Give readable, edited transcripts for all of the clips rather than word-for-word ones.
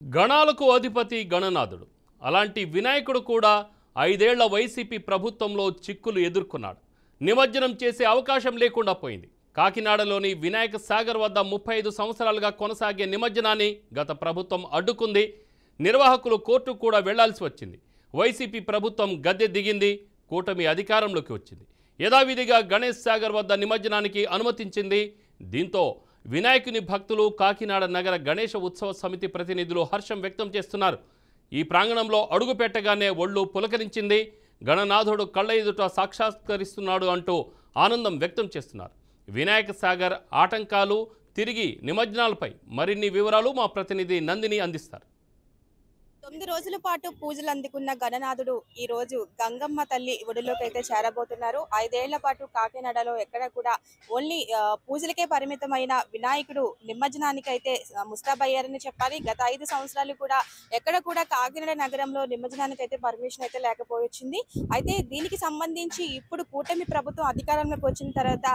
గణాలకు అధిపతి గణనాథుడు. అలాంటి వినాయకుడు కూడా 5 ఏళ్ల వైసీపీ ప్రభుత్వంలో చిక్కులు ఎదుర్కొన్నాడు. నిమజ్జనం చేసే అవకాశం లేకుండా పోయింది. కాకినాడలోని వినాయక సాగర్ వద్ద 35 సంవత్సరాలుగా కొనసాగే నిమజ్జనాన్ని గత ప్రభుత్వం అడ్డుకుంది. నిర్వాహకులు కోర్టుకు కూడా వెళ్లాల్సి వచ్చింది. వైసీపీ ప్రభుత్వం గద్దె దిగింది. కూటమి అధికారంలోకి వచ్చింది. యథావిధిగా గణేష్ సాగర్ వద్ద నిమజ్జనానికి అనుమతించింది. దీంతో వినాయకుని భక్తులు, కాకినాడ నగర గణేష ఉత్సవ సమితి ప్రతినిధులు హర్షం వ్యక్తం చేస్తున్నారు. ఈ ప్రాంగణంలో అడుగు పెట్టగానే ఒళ్ళు పులకరించింది. గణనాథుడు కళ్ళ ఎదుట సాక్షాత్కరిస్తున్నాడు అంటూ ఆనందం వ్యక్తం చేస్తున్నారు. వినాయక సాగర్ ఆటంకాలు, తిరిగి నిమజ్జనాలపై మరిన్ని వివరాలు మా ప్రతినిధి నందిని అందిస్తారు. 9 రోజుల పాటు పూజలు అందుకున్న గణనాథుడు ఈ రోజు గంగమ్మ తల్లి ఒడిలోకి అయితే చేరబోతున్నారు. 5 ఏళ్ల పాటు కాకినాడలో ఎక్కడ కూడా ఓన్లీ పూజలకే పరిమితమైన వినాయకుడు నిమజ్జనానికి అయితే ముస్తాబయ్యారని చెప్పాలి. గత 5 సంవత్సరాలు కూడా ఎక్కడ కూడా కాకినాడ నగరంలో నిమజ్జనానికి అయితే పర్మిషన్ అయితే లేకపోవచ్చింది. అయితే దీనికి సంబంధించి ఇప్పుడు కూటమి ప్రభుత్వం అధికారంలోకి వచ్చిన తర్వాత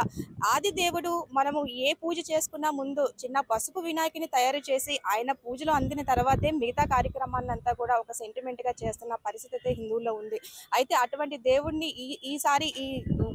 ఆది దేవుడు మనము ఏ పూజ చేసుకున్నా ముందు చిన్న పసుపు వినాయకుని తయారు చేసి ఆయన పూజలు అందిన తర్వాతే మిగతా కార్యక్రమాలను అంతా కూడా ఒక సెంటిమెంట్ గా చేస్తున్న పరిస్థితి అయితే హిందువుల్లో ఉంది. అయితే అటువంటి దేవుణ్ణి ఈసారి ఈ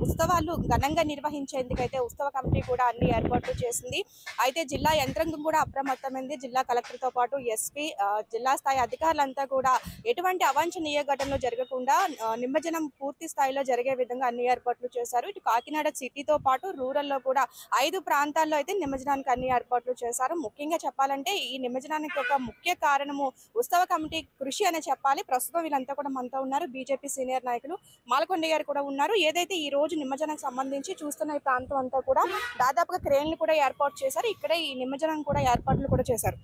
ఉత్సవాలు ఘనంగా నిర్వహించేందుకైతే ఉత్సవ కమిటీ కూడా అన్ని ఏర్పాట్లు చేసింది. అయితే జిల్లా యంత్రాంగం కూడా అప్రమత్తమైంది. జిల్లా కలెక్టర్ తో పాటు ఎస్పీ, జిల్లా స్థాయి అధికారులంతా కూడా ఎటువంటి అవాంఛనీయ ఘటనలు జరగకుండా నిమజ్జనం పూర్తి స్థాయిలో జరిగే విధంగా అన్ని ఏర్పాట్లు చేశారు. ఇటు కాకినాడ సిటీతో పాటు రూరల్లో కూడా 5 ప్రాంతాల్లో అయితే నిమజ్జనానికి అన్ని ఏర్పాట్లు చేశారు. ముఖ్యంగా చెప్పాలంటే ఈ నిమజ్జనానికి ఒక ముఖ్య కారణము ఉత్సవ కమిటీ కృషి అనే చెప్పాలి. ప్రస్తుతం వీళ్ళంతా కూడా మనతో ఉన్నారు. బీజేపీ సీనియర్ నాయకులు మాలకొండ గారు కూడా ఉన్నారు. ఏదైతే ఈ రోజు నిమజ్జనానికి సంబంధించి చూస్తున్న ఈ ప్రాంతం అంతా కూడా దాదాపుగా క్రేన్లు కూడా ఏర్పాటు చేశారు. ఇక్కడే ఈ నిమజ్జనం కూడా ఏర్పాట్లు కూడా చేశారు.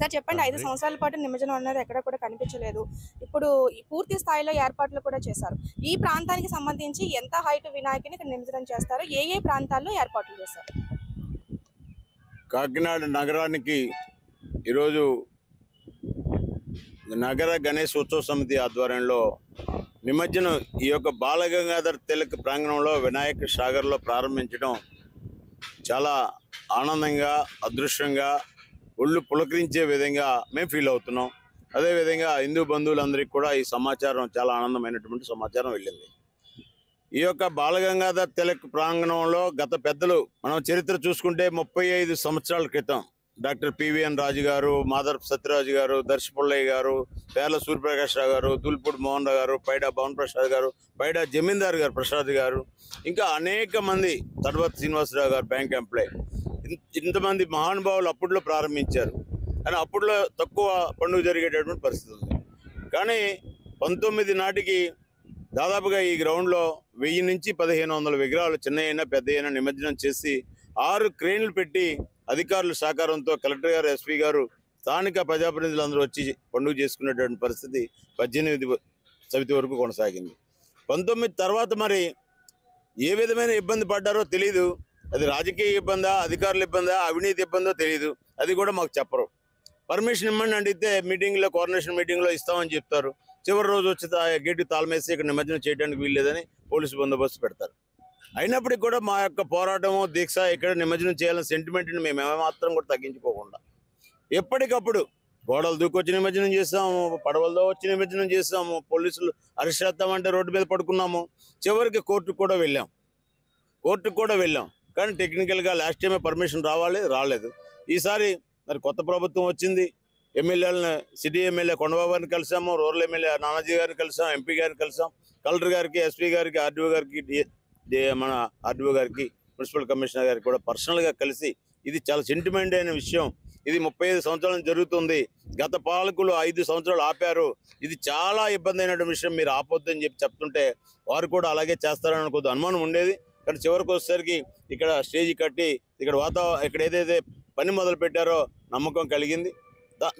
సార్ చెప్పండి, 5 సంవత్సరాల పాటు నిమజ్జనం అనేది ఎక్కడ కూడా కనిపించలేదు. ఇప్పుడు పూర్తి స్థాయిలో ఏర్పాట్లు కూడా చేశారు. ఈ ప్రాంతానికి సంబంధించి ఎంత హైట్ వినాయకుని ఇక్కడ నిమజ్జనం చేస్తారు, ఏ ప్రాంతాల్లో ఏర్పాట్లు చేస్తారు? కాకినాడ నగరానికి ఈరోజు నగర గణేష్ ఉత్సవ సమితి ఆధ్వర్యంలో నిమజ్జనం ఈ యొక్క బాలగంగాధర్ తిలక్ ప్రాంగణంలో వినాయక సాగర్లో ప్రారంభించడం చాలా ఆనందంగా, అదృష్టంగా, ఒళ్ళు పులకరించే విధంగా మేము ఫీల్ అవుతున్నాం. అదేవిధంగా హిందూ బంధువులందరికీ కూడా ఈ సమాచారం చాలా ఆనందమైనటువంటి సమాచారం వెళ్ళింది. ఈ యొక్క బాలగంగాధర్ తిలక్ ప్రాంగణంలో గత పెద్దలు మనం చరిత్ర చూసుకుంటే 35 సంవత్సరాల క్రితం డాక్టర్ పివిఎన్ రాజు గారు, మాదర్పు సత్యరాజు గారు, దర్శపుల్లయ్య గారు, పేర్ల సూర్యప్రకాష్ రావు గారు, దుల్పూడి మోహన్ రావు గారు, పైడా భవన్ ప్రసాద్ గారు, పైడా జమీందార్ గారు ప్రసాద్ గారు, ఇంకా అనేక మంది, తడవత్ శ్రీనివాసరావు గారు బ్యాంక్ ఎంప్లాయ్, ఇంతమంది మహానుభావులు అప్పట్లో ప్రారంభించారు. కానీ అప్పట్లో తక్కువ పండుగ జరిగేటటువంటి పరిస్థితి ఉంది. కానీ 19 నాటికి దాదాపుగా ఈ గ్రౌండ్లో 1000 నుంచి 1500 విగ్రహాలు చిన్న అయినా పెద్ద అయినా నిమజ్జనం చేసి 6 క్రేన్లు పెట్టి అధికారుల సహకారంతో కలెక్టర్ గారు, ఎస్పీ గారు, స్థానిక ప్రజాప్రతినిధులు అందరూ వచ్చి పండుగ చేసుకునేటువంటి పరిస్థితి 18 సమితి వరకు కొనసాగింది. 19 తర్వాత మరి ఏ విధమైన ఇబ్బంది పడ్డారో తెలియదు. అది రాజకీయ ఇబ్బందా, అధికారుల ఇబ్బందా, అవినీతి ఇబ్బందో తెలియదు. అది కూడా మాకు చెప్పరు. పర్మిషన్ ఇవ్వండి అడిగితే మీటింగ్లో, కోఆర్డినేషన్ మీటింగ్లో ఇస్తామని చెప్తారు. చివరి రోజు వచ్చి గేటు తాళమేసి ఇక్కడ నిమజ్జనం చేయడానికి వీల్లేదని పోలీసు బందోబస్తు పెడతారు. అయినప్పటికీ కూడా మా యొక్క పోరాటము, దీక్ష ఇక్కడ నిమజ్జనం చేయాలని సెంటిమెంట్ని మేము ఏమాత్రం కూడా తగ్గించుకోకుండా ఎప్పటికప్పుడు గోడలు దూకొచ్చి నిమజ్జనం చేస్తాము, పడవలతో వచ్చి నిమజ్జనం చేస్తాము, పోలీసులు అరెస్ట్ చేస్తామంటే రోడ్డు మీద పడుకున్నాము. చివరికి కోర్టుకు కూడా వెళ్ళాం. కానీ టెక్నికల్గా లాస్ట్ టైమే పర్మిషన్ రాలేదు. ఈసారి మరి కొత్త ప్రభుత్వం వచ్చింది. ఎమ్మెల్యేలను, సిటీ ఎమ్మెల్యే కొండబాబు గారిని కలిసాము, రూరల్ ఎమ్మెల్యే నానాజీ గారిని కలిసాం, ఎంపీ గారిని కలిసాం, కలెక్టర్ గారికి, ఎస్పీ గారికి, ఆర్డీఓ గారికి, మన ఆర్డీఓ గారికి, మున్సిపల్ కమిషనర్ గారికి కూడా పర్సనల్గా కలిసి ఇది చాలా సెంటిమెంట్ అయిన విషయం. ఇది 35 సంవత్సరాలు జరుగుతుంది. గత పాలకులు 5 సంవత్సరాలు ఆపారు. ఇది చాలా ఇబ్బంది అయిన విషయం. మీరు ఆపొద్దని చెప్తుంటే వారు కూడా అలాగే చేస్తారని కొద్ది అనుమానం ఉండేది. కానీ చివరికి వచ్చేసరికి ఇక్కడ స్టేజ్ కట్టి ఇక్కడ ఏదైతే పని మొదలు పెట్టారో నమ్మకం కలిగింది.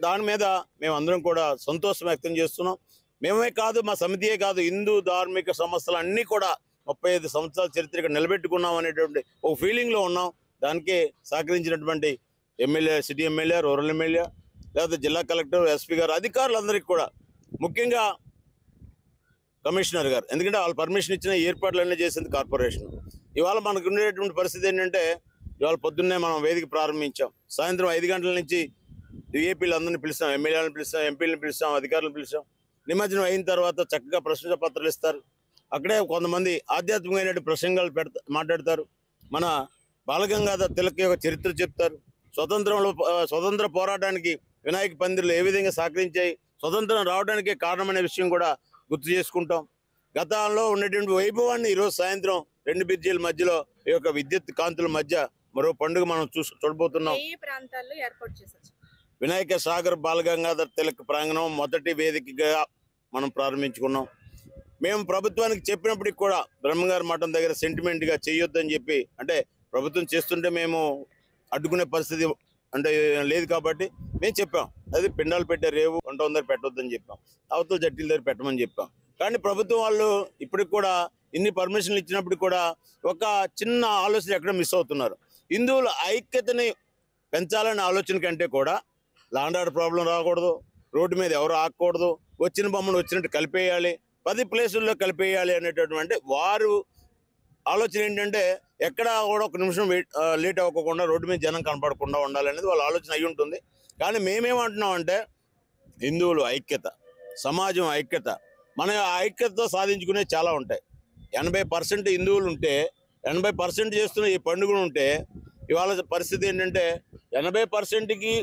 దాని మీద మేమందరం కూడా సంతోషం వ్యక్తం చేస్తున్నాం. మేమే కాదు, మా సమితియే కాదు, హిందూ ధార్మిక సంస్థలు అన్నీ కూడా 35 సంవత్సరాల చరిత్ర ఇక్కడ నిలబెట్టుకున్నాం అనేటువంటి ఒక ఫీలింగ్లో ఉన్నాం. దానికి సహకరించినటువంటి MLA, city MLA, rural MLA, లేకపోతే జిల్లా కలెక్టర్, ఎస్పీ గారు, అధికారులందరికీ కూడా, ముఖ్యంగా కమిషనర్ గారు, ఎందుకంటే వాళ్ళు పర్మిషన్ ఇచ్చిన ఏర్పాట్లన్నీ చేసింది కార్పొరేషన్. ఇవాళ మనకు ఉండేటువంటి పరిస్థితి ఏంటంటే, ఇవాళ పొద్దున్నే మనం వేదిక ప్రారంభించాం. సాయంత్రం 5 గంటల నుంచి విఐపీలు అందరినీ పిలుస్తాం, ఎమ్మెల్యేలను పిలుస్తాం, ఎంపీలను పిలుస్తాం, అధికారులను పిలుస్తాం. నిమజ్జనం అయిన తర్వాత చక్కగా ప్రశంసా పత్రాలు ఇస్తారు. అక్కడే కొంతమంది ఆధ్యాత్మికమైన ప్రసంగాలు మాట్లాడతారు. మన బాలగంగాధర్ తిలక్ యొక్క చరిత్ర చెప్తారు. స్వతంత్ర పోరాటానికి వినాయక పందిర్లు ఏ విధంగా సహకరించాయి, స్వతంత్రం రావడానికి కారణమనే విషయం కూడా గుర్తు చేసుకుంటాం. గతంలో ఉన్నటువంటి వైభవాన్ని ఈరోజు సాయంత్రం 2 బ్రిడ్జిల మధ్యలో ఈ యొక్క విద్యుత్ కాంతుల మధ్య మరో పండుగ మనం చూడబోతున్నాం. వినాయక సాగర్ బాలగంగాధర్ తిలక్ ప్రాంగణం మొదటి వేదికగా మనం ప్రారంభించుకున్నాం. మేము ప్రభుత్వానికి చెప్పినప్పటికి కూడా బ్రహ్మంగారి మఠం దగ్గర సెంటిమెంట్గా చేయొద్దని చెప్పి, అంటే ప్రభుత్వం చేస్తుంటే మేము అడ్డుకునే పరిస్థితి అంటే లేదు కాబట్టి మేము చెప్పాం. అది పిండాలు పెట్టే రేవు వంట దగ్గర పెట్టొద్దని చెప్పాం, అవతల జట్టీల దగ్గర పెట్టమని చెప్పాం. కానీ ప్రభుత్వం వాళ్ళు ఇప్పటికి కూడా ఇన్ని పర్మిషన్లు ఇచ్చినప్పటికి కూడా ఒక చిన్న ఆలోచన ఎక్కడ మిస్ అవుతున్నారు. హిందువుల ఐక్యతని పెంచాలనే ఆలోచన కంటే కూడా ల్యాండ్ ఆర్డర్ ప్రాబ్లం రాకూడదు, రోడ్డు మీద ఎవరు ఆగకూడదు, వచ్చిన బొమ్మను వచ్చినట్టు కలిపేయాలి, 10 ప్లేసుల్లో కలిపేయాలి అనేటటువంటి వారు ఆలోచన ఏంటంటే ఎక్కడ కూడా ఒక నిమిషం లేట్ అవ్వకుండా రోడ్డు మీద జనం కనపడకుండా ఉండాలనేది వాళ్ళ ఆలోచన అయి ఉంటుంది. కానీ మేమేమంటున్నాం అంటే హిందువులు ఐక్యత, సమాజం ఐక్యత, మన ఐక్యతతో సాధించుకునే చాలా ఉంటాయి. 80% హిందువులు ఉంటే 80% చేస్తున్న ఈ పండుగలు ఉంటే ఇవాళ పరిస్థితి ఏంటంటే 80%కి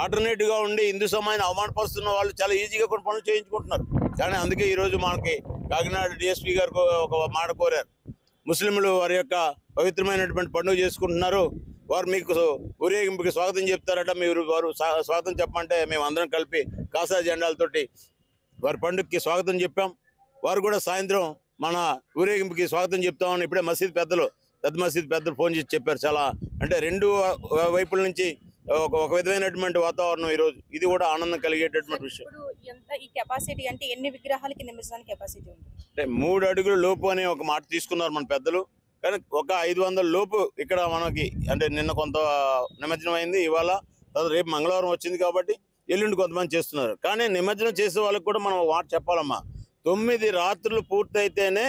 ఆల్టర్నేటివ్గా ఉండి హిందూ సమాజాన్ని అవమానపరుస్తున్న వాళ్ళు చాలా ఈజీగా కొన్ని పనులు చేయించుకుంటున్నారు. కానీ అందుకే ఈరోజు మనకి కాకినాడ డిఎస్పీ గారు ఒక మాట కోరారు. ముస్లింలు వారి యొక్క పవిత్రమైనటువంటి పండుగ చేసుకుంటున్నారు, వారు మీకు ఊరేగింపుకి స్వాగతం చెప్తారట, వారు స్వాగతం చెప్పమంటే మేము అందరం కలిపి కాసా జెండాలతోటి వారి పండుగకి స్వాగతం చెప్పాం. వారు కూడా సాయంత్రం మన ఊరేగింపుకి స్వాగతం చెప్తామని ఇప్పుడే పెద్ద మసీద్ పెద్దలు ఫోన్ చేసి చెప్పారు. చాలా అంటే 2 వైపుల నుంచి ఒక విధమైనటువంటి వాతావరణం ఈరోజు. ఇది కూడా ఆనందం కలిగేటటువంటి విషయం. ఈ కెపాసిటీ అంటే ఎన్ని విగ్రహాలకి నిమజ్జనానికి కెపాసిటీ ఉంది? అంటే 3 అడుగుల లోపు అనే ఒక మాట తీసుకున్నారు మన పెద్దలు. కానీ ఒక 500 లోపు ఇక్కడ మనకి అంటే నిన్న కొంత నిమజ్జనం అయింది, ఇవాళ రేపు మంగళవారం వచ్చింది కాబట్టి ఎల్లుండి కొంతమంది చేస్తున్నారు. కానీ నిమజ్జనం చేసే వాళ్ళకి కూడా మనం మాట చెప్పాలమ్మా, 9 రాత్రులు పూర్తయితేనే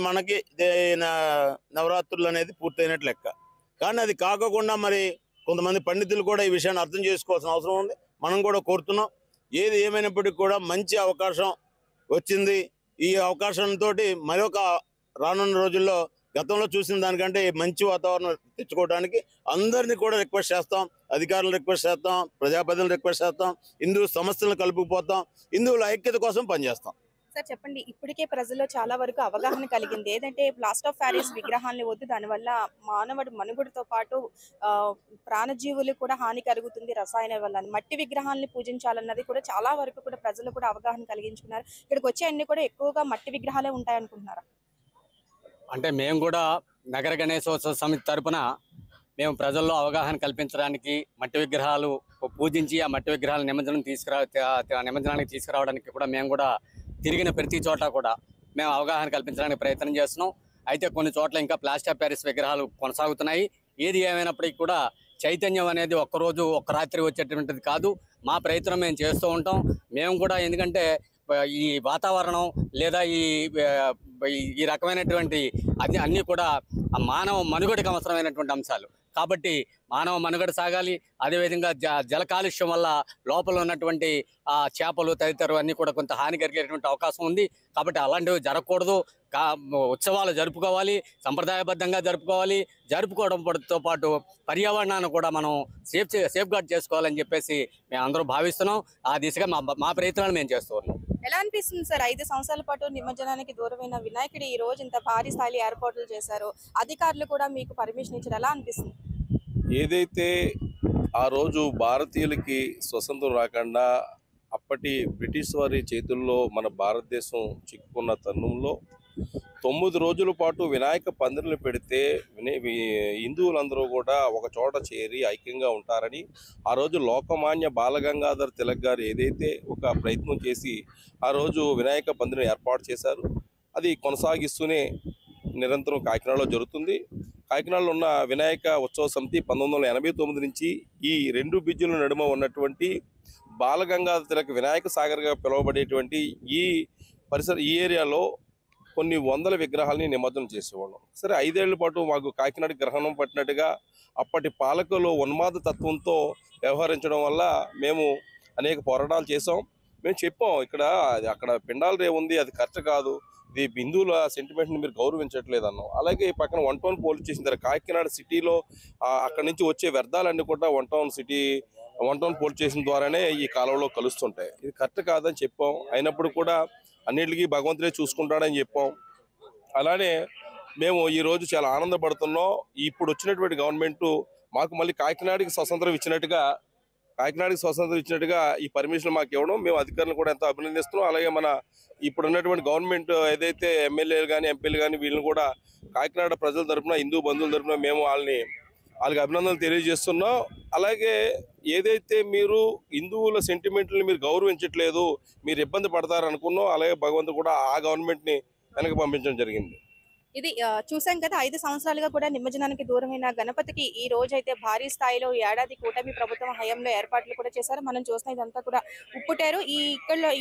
మనకి నవరాత్రులు అనేది పూర్తయినట్లు లెక్క. కానీ అది కాకుండా మరి కొంతమంది పండితులు కూడా ఈ విషయాన్ని అర్థం చేసుకోవాల్సిన అవసరం ఉంది. మనం కూడా కోరుతున్నాం. ఏది ఏమైనప్పటికీ కూడా మంచి అవకాశం వచ్చింది. ఈ అవకాశంతో మరొక రానున్న రోజుల్లో గతంలో చూసిన దానికంటే మంచి వాతావరణం తెచ్చుకోవడానికి అందరినీ కూడా రిక్వెస్ట్ చేస్తాం, అధికారులను రిక్వెస్ట్ చేస్తాం, ప్రజాప్రతినిధులను రిక్వెస్ట్ చేస్తాం, హిందూ సమస్యలను కలుపుకుపోతాం, హిందువుల ఐక్యత కోసం పనిచేస్తాం. సార్ చెప్పండి, ఇప్పటికే ప్రజల్లో చాలా వరకు అవగాహన కలిగింది. ఏదంటే ప్లాస్టర్ ఆఫ్ ప్యారిస్ విగ్రహాన్ని వద్దు, దానివల్ల మానవుడు మనుగడతో పాటు ప్రాణజీవులు కూడా హాని కలుగుతుంది రసాయన వల్ల. మట్టి విగ్రహాన్ని పూజించాలన్నది కూడా చాలా వరకు కూడా ప్రజలు కూడా అవగాహన కలిగించుకున్నారు. ఇక్కడికి వచ్చే అన్ని కూడా ఎక్కువగా మట్టి విగ్రహాలే ఉంటాయనుకుంటున్నారా? అంటే మేము కూడా నగర గణేశోత్సవ సమితి తరపున మేము ప్రజల్లో అవగాహన కల్పించడానికి మట్టి విగ్రహాలు పూజించి ఆ మట్టి విగ్రహాల నిమజ్జనానికి తీసుకురావడానికి కూడా మేము కూడా తిరిగిన ప్రతి చోట కూడా మేము అవగాహన కల్పించడానికి ప్రయత్నం చేస్తున్నాం. అయితే కొన్ని చోట్ల ఇంకా ప్లాస్టర్ ఆఫ్ ప్యారిస్ విగ్రహాలు కొనసాగుతున్నాయి. ఏది ఏమైనప్పటికీ కూడా చైతన్యం అనేది ఒక్కరోజు ఒక్క రాత్రి వచ్చేటువంటిది కాదు. మా ప్రయత్నం మేము చేస్తూ ఉంటాం. మేము కూడా ఎందుకంటే ఈ వాతావరణం లేదా ఈ రకమైనటువంటి అన్నీ కూడా మానవ మనుగడకు అవసరమైనటువంటి అంశాలు కాబట్టి మానవ మనుగడ సాగాలి. అదేవిధంగా జల కాలుష్యం వల్ల లోపల ఉన్నటువంటి చేపలు తదితరు అన్నీ కూడా కొంత హాని కలిగేటువంటి అవకాశం ఉంది. కాబట్టి అలాంటివి జరగకూడదు. ఉత్సవాలు జరుపుకోవాలి, సంప్రదాయబద్ధంగా జరుపుకోవాలి. జరుపుకోవడంతో పాటు పర్యావరణాన్ని కూడా మనం సేఫ్ గార్డ్ చేసుకోవాలని చెప్పేసి మేము అందరూ భావిస్తున్నాం. ఆ దిశగా మా ప్రయత్నాలు మేము చేస్తూ ఉన్నాం. ఎలా అనిపిస్తుంది సార్, 5 సంవత్సరాల పాటు నిమజ్జనానికి దూరమైన వినాయకుడు ఈ రోజు ఇంత భారీ స్థాయి ఏర్పాట్లు చేశారు, అధికారులు కూడా మీకు పర్మిషన్ ఇచ్చారు, ఎలా అనిపిస్తుంది? ఏదైతే ఆ రోజు భారతీయులకి స్వతంత్రం రాకుండా అప్పటి బ్రిటిష్ వారి చేతుల్లో మన భారతదేశం చిక్కుకున్న తరుణంలో 9 రోజుల పాటు వినాయక పందిర్లు పెడితే హిందువులందరూ కూడా ఒక చోట చేరి ఐక్యంగా ఉంటారని ఆ రోజు లోకమాన్య బాలగంగాధర్ తిలక్ గారు ఏదైతే ఒక ప్రయత్నం చేసి ఆ రోజు వినాయక పందిరిని ఏర్పాటు చేశారు, అది కొనసాగిస్తూనే నిరంతరం కాకినాడలో జరుగుతుంది. కాకినాడలో ఉన్న వినాయక ఉత్సవ సమితి 1989 నుంచి ఈ 2 బ్రిడ్జిల నడుమ ఉన్నటువంటి బాలగంగాధర్ తిలక్ వినాయక సాగర్గా పిలువబడేటువంటి ఈ ఏరియాలో కొన్ని వందల విగ్రహాలని నిమజ్జనం చేసేవాళ్ళం. సరే 5 ఏళ్ల పాటు మాకు కాకినాడ గ్రహణం పట్టినట్టుగా అప్పటి పాలకులు ఉన్మాద తత్వంతో వ్యవహరించడం వల్ల మేము అనేక పోరాటాలు చేసాం. మేము చెప్పాం, అక్కడ పిండాల రే ఉంది, అది కరెక్ట్ కాదు, ఇది హిందువుల సెంటిమెంట్ని మీరు గౌరవించట్లేదు అన్నాం. అలాగే ఈ పక్కన 1 టౌన్ పోలీస్ స్టేషన్ దగ్గర కాకినాడ సిటీలో అక్కడి నుంచి వచ్చే వ్యర్థాలన్నీ కూడా 1 టౌన్ పోలీస్ స్టేషన్ ద్వారానే ఈ కాలంలో కలుస్తుంటాయి. ఇది కరెక్ట్ కాదని చెప్పాం. అయినప్పుడు కూడా అన్నిటికీ భగవంతుడే చూసుకుంటాడని చెప్పాం. అలానే మేము ఈరోజు చాలా ఆనందపడుతున్నాం. ఇప్పుడు వచ్చినటువంటి గవర్నమెంట్ మాకు మళ్ళీ కాకినాడకి స్వతంత్రం ఇచ్చినట్టుగా ఈ పర్మిషన్ మాకు ఇవ్వడం మేము అధికారులను కూడా ఎంతో అభినందిస్తున్నాం. అలాగే మన ఇప్పుడు ఉన్నటువంటి గవర్నమెంట్ ఏదైతే ఎమ్మెల్యేలు కానీ ఎంపీలు కానీ వీళ్ళని కూడా కాకినాడ ప్రజల తరఫున, హిందూ బంధువుల తరఫున మేము వాళ్ళకి అభినందనలు తెలియజేస్తున్నాం. అలాగే ఏదైతే మీరు హిందువుల సెంటిమెంట్ని మీరు గౌరవించట్లేదు, మీరు ఇబ్బంది పడతారనుకున్నాం. అలాగే భగవంతుడు కూడా ఆ గవర్నమెంట్ని వెనక్కి పంపించడం జరిగింది. ఇది చూసాం కదా, 5 సంవత్సరాలుగా కూడా నిమజ్జనానికి దూరమైన గణపతికి ఈ రోజు అయితే భారీ స్థాయిలో ఏడాది కూటమి ప్రభుత్వం హయాంలో ఏర్పాట్లు కూడా చేశారు. మనం చూసిన ఇదంతా కూడా ఉప్పుటేరు.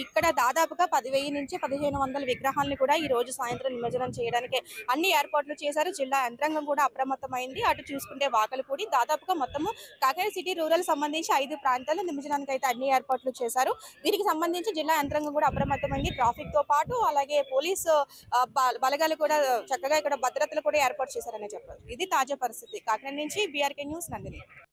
ఇక్కడ దాదాపుగా 10,000 నుంచి 1,500 విగ్రహాలను కూడా ఈ రోజు సాయంత్రం నిమజ్జనం చేయడానికి అన్ని ఏర్పాట్లు చేశారు. జిల్లా యంత్రాంగం కూడా అప్రమత్తమైంది. అటు చూసుకుంటే వాకలపూడి దాదాపుగా మొత్తము కాకినాడ సిటీ రూరల్ సంబంధించి 5 ప్రాంతాల్లో నిమజ్జనానికి అయితే అన్ని ఏర్పాట్లు చేశారు. దీనికి సంబంధించి జిల్లా యంత్రాంగం కూడా అప్రమత్తమైంది. ట్రాఫిక్ తో పాటు అలాగే పోలీసు బలగాలు కూడా చక్కగా ఇక్కడ భద్రతలు కూడా ఏర్పాటు చేశారనే చెప్పారు. ఇది తాజా పరిస్థితి. కాకినాడ నుంచి BRK న్యూస్, నందిని.